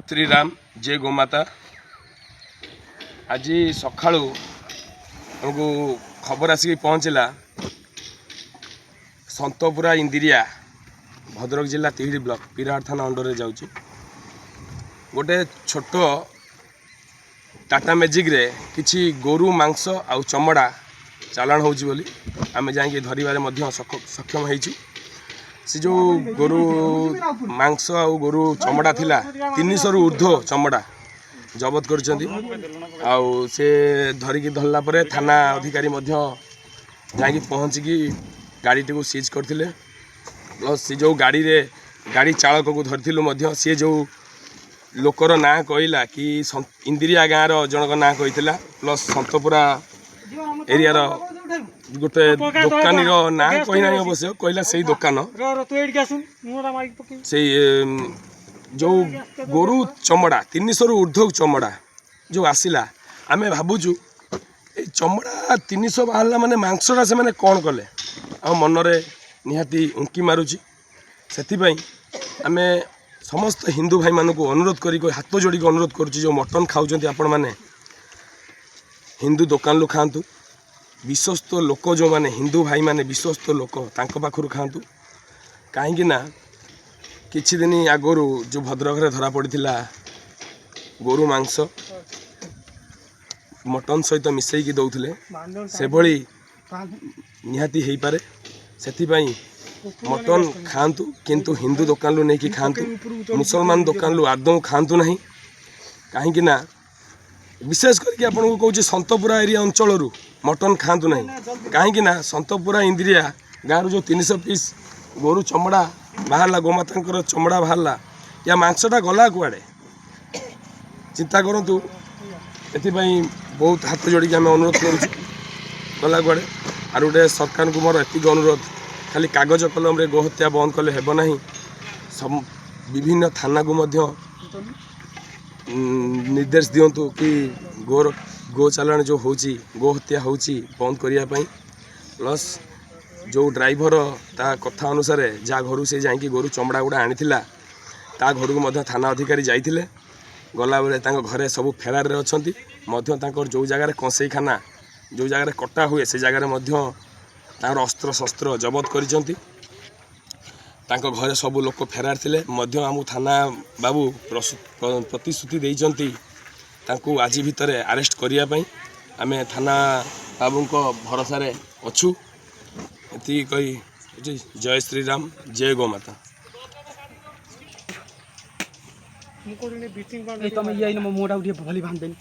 श्रीराम जय गोमाता। आज सका हमको खबर आसिक पहुँचला संतपुरा इंदिरिया भद्रक जिला तिहिड़ी ब्लॉक पीराहाट थाना अंडर जाऊँ गोटे छोट टाटा मैजिक रे किछि गोरु मांस आउ चमड़ा चालाण होउछि बोली आमे जाके धरिबारे मध्य सक्षम होइछु। से जो गोरु मांस आउ गोरु चमड़ा थिला 300 रु ऊर्ध्व चमड़ा जबत करछन्ती आउ से धरिकी धरला परे थाना अधिकारी मध्य जाके पहुँचिकी गाड़ी को सीज करथिले। प्लस से जो गाड़ी चालक को धरथिलु मध्य से जो लोकर ना कहला कि इंदिरिया गाँव जनक ना कहीला प्लस संतपुरा एरिया गोटे दुकानी ना कहना अवश्य कहला से दुकान से जो गोरु चमड़ा 300 रु ऊर्ध्व चमड़ा जो आसला आमे भावुचु चमड़ा 300 बाहर माने मांसटा से मैंने कौन कले आ मनरे निहाती उंकी मारुची। से आमे समस्त हिंदू भाई मानक अनुरोध करी हाथ जोड़ी अनुरोध करुच्ची जो मटन खाऊँ आपण मैंने हिंदू दुकान खातु विश्वस्त लोक जो माने हिंदू भाई माने विश्वस्त लोक तांको पाखरु खातु कहीं ना किछि दिन आगरू जो भद्रक रे धरा पड़ता गोरु मांस मटन सहित मिसईकी दौले से भली निहाती हो पारे से मटन खातु किंतु हिंदू दुकान लु नहीं खातु मुसलमान दुकान लु आदौ खातु नहीं कहीं ना विशेष करके आपको कहूँ संतपुरा एरिया अंचल मटन खातु नहीं कहीं ना संतपुरा इंदिरिया गाँव जो 300 पीस गोरु चमड़ा बाहरला गोमाता चमड़ा बाहरला या मांसटा गला कुआड़े चिंता करूँ ये बहुत हाथ जोड़ी आम अनुरोध करुँ गला कुआड़े आर गोटे सरकार को मोर एतिक अनुरोध खाली कागज कलम रे गोहत्या बंद कले हेब नहीं विभिन्न थाना को मध्य निर्देश दिंतु कि गो चालाण जो होची गो हत्या होची बंद करने प्लस जो ड्राइवर ता कथा अनुसार जहाँ घर से जाकि गोरु चमड़ा गुड़ा आनी ता घर को मध्य थाना अधिकारी जाइथिले गला बेले घरे सब फेरार अच्छी जो जगार कंसई खाना जो जगार कटा हुए से जगार अस्त्र शस्त्र जबत करिसेंती घरे सब लोक फेरार थिले मध्य आम थाना बाबू प्रतिश्रुति देइचंती तांको आज भितर अरेस्ट करने आम थाना बाबू भरोसा अच्छू ये कही जय श्रीराम जय गोमाता। तुम ये मोटा उठे भली बांध देनी